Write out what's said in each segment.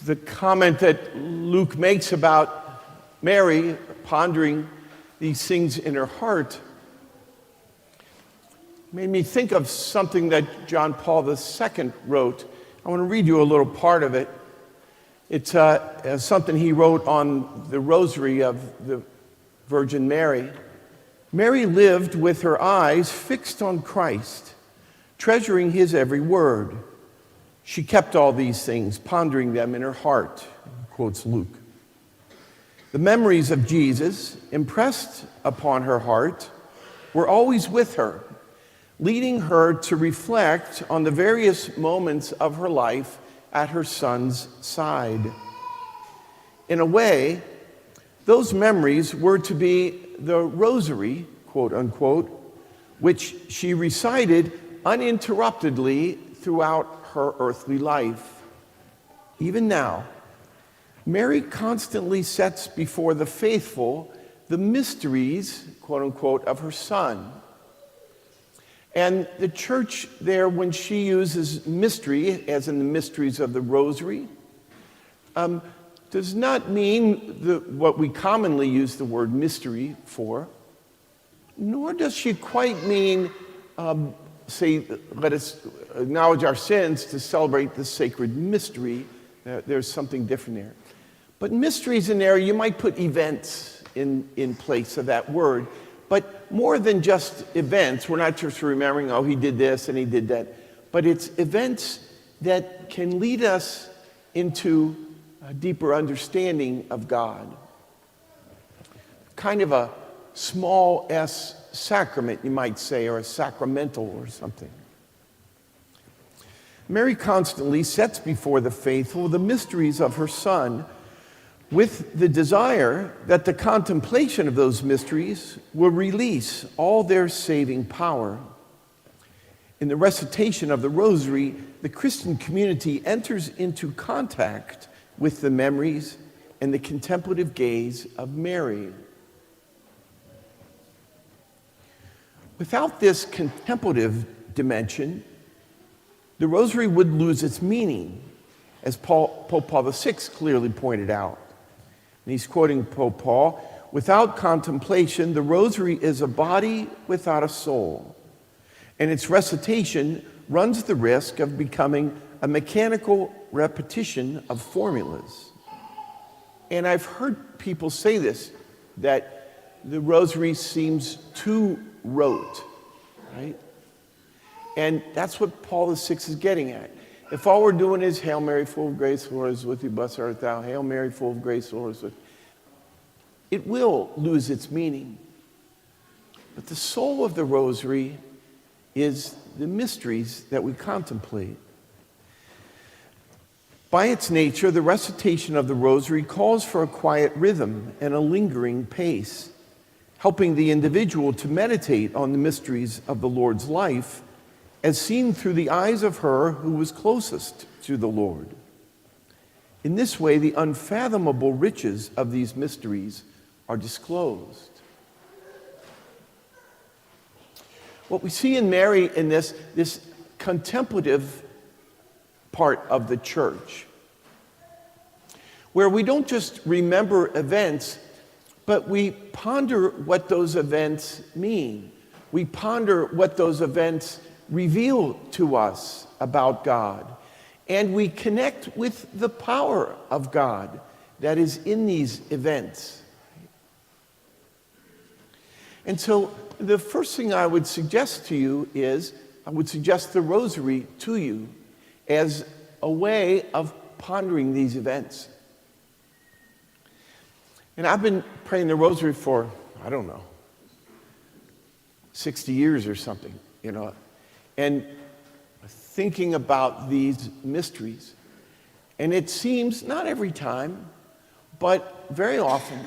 the comment that Luke makes about Mary pondering these things in her heart made me think of something that John Paul II wrote. I want to read you a little part of it. It's something he wrote on the rosary of the Virgin Mary. Mary lived with her eyes fixed on Christ, treasuring his every word. She kept all these things, pondering them in her heart, quotes Luke. The memories of Jesus, impressed upon her heart, were always with her, leading her to reflect on the various moments of her life at her son's side. In a way, those memories were to be the rosary, quote unquote, which she recited uninterruptedly throughout her earthly life. Even now, Mary constantly sets before the faithful the mysteries, quote unquote, of her son. And the church there, when she uses mystery, as in the mysteries of the rosary, does not mean what we commonly use the word mystery for, nor does she quite mean, say, let us acknowledge our sins to celebrate the sacred mystery. There's something different there. But mysteries in there, you might put events in place of that word. But more than just events, we're not just remembering, oh, he did this and he did that. But it's events that can lead us into a deeper understanding of God. Kind of a small s sacrament, you might say, or a sacramental or something. Mary constantly sets before the faithful the mysteries of her son, with the desire that the contemplation of those mysteries will release all their saving power. In the recitation of the rosary, the Christian community enters into contact with the memories and the contemplative gaze of Mary. Without this contemplative dimension, the rosary would lose its meaning, as Pope Paul VI clearly pointed out. And he's quoting Pope Paul, "Without contemplation, the rosary is a body without a soul, and its recitation runs the risk of becoming a mechanical repetition of formulas." And I've heard people say this, that the rosary seems too rote, right? And that's what Paul VI is getting at. If all we're doing is, Hail Mary, full of grace, the Lord is with you, blessed art thou. Hail Mary, full of grace, the Lord is with you. It will lose its meaning. But the soul of the rosary is the mysteries that we contemplate. By its nature, the recitation of the rosary calls for a quiet rhythm and a lingering pace, helping the individual to meditate on the mysteries of the Lord's life as seen through the eyes of her who was closest to the Lord. In this way, the unfathomable riches of these mysteries are disclosed. What we see in Mary in this contemplative part of the church, where we don't just remember events, but we ponder what those events mean. We ponder what those events reveal to us about God. And we connect with the power of God that is in these events. And so the first thing I would suggest to you is, I would suggest the rosary to you as a way of pondering these events. And I've been praying the rosary for, 60 years or something, and thinking about these mysteries. And it seems, not every time, but very often,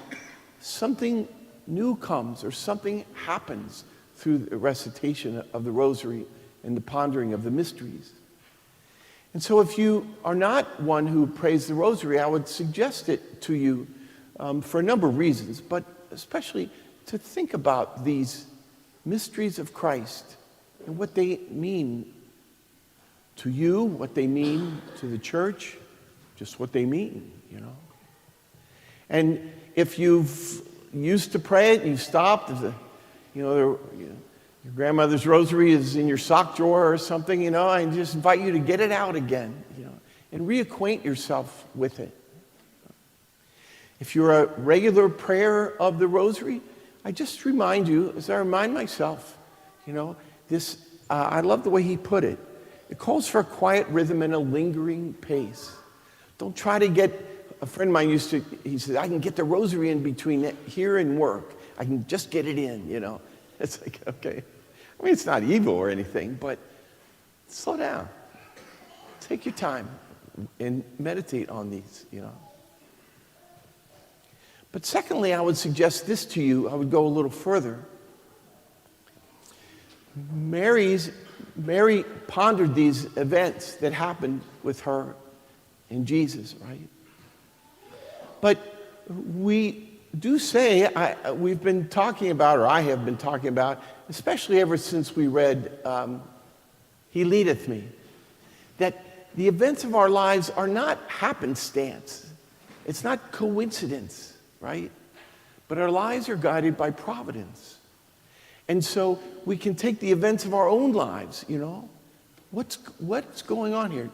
something new comes or something happens through the recitation of the rosary and the pondering of the mysteries. And so if you are not one who prays the rosary, I would suggest it to you for a number of reasons, but especially to think about these mysteries of Christ and what they mean to you, what they mean to the church, just what they mean, And if you've used to pray it and you stopped, your grandmother's rosary is in your sock drawer or something, I just invite you to get it out again, and reacquaint yourself with it. If you're a regular prayer of the rosary, I just remind you, as I remind myself, this, I love the way he put it. It calls for a quiet rhythm and a lingering pace. Don't try to get, a friend of mine he said, I can get the rosary in between here and work. I can just get it in, It's like, okay. I mean, it's not evil or anything, but slow down. Take your time and meditate on these, But secondly, I would suggest this to you. I would go a little further. Mary pondered these events that happened with her and Jesus, right? But we do say, we've been talking about, or I have been talking about, especially ever since we read He Leadeth Me, that the events of our lives are not happenstance. It's not coincidence, right? But our lives are guided by providence. And so we can take the events of our own lives, What's going on here?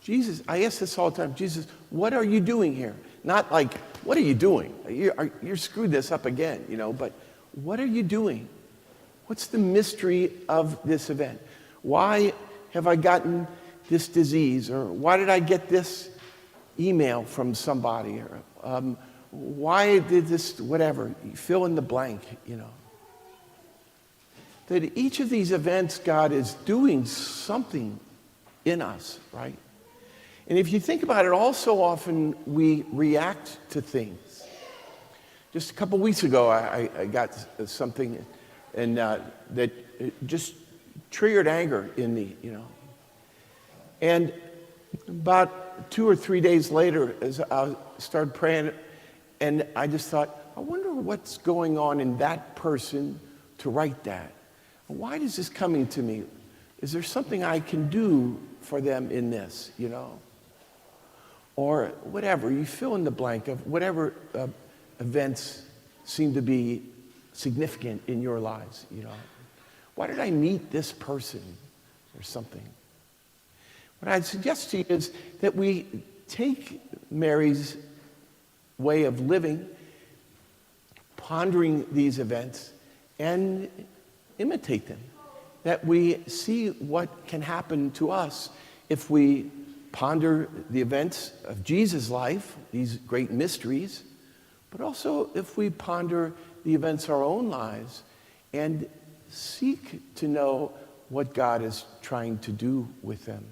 Jesus, I ask this all the time, Jesus, what are you doing here? Not like, what are you doing? You're screwed this up again, but what are you doing? What's the mystery of this event? Why have I gotten this disease? Or why did I get this email from somebody? Or why did this, whatever, you fill in the blank, That each of these events, God is doing something in us, right? And if you think about it, all so often we react to things. Just a couple weeks ago, I got something and that just triggered anger in me, And about 2 or 3 days later, as I started praying, and I just thought, I wonder what's going on in that person to write that. Why is this coming to me? Is there something I can do for them in this, Or whatever, you fill in the blank of whatever events seem to be significant in your lives, Why did I meet this person or something? What I'd suggest to you is that we take Mary's way of living, pondering these events, and imitate them. That we see what can happen to us if we ponder the events of Jesus' life, these great mysteries, but also if we ponder the events of our own lives and seek to know what God is trying to do with them.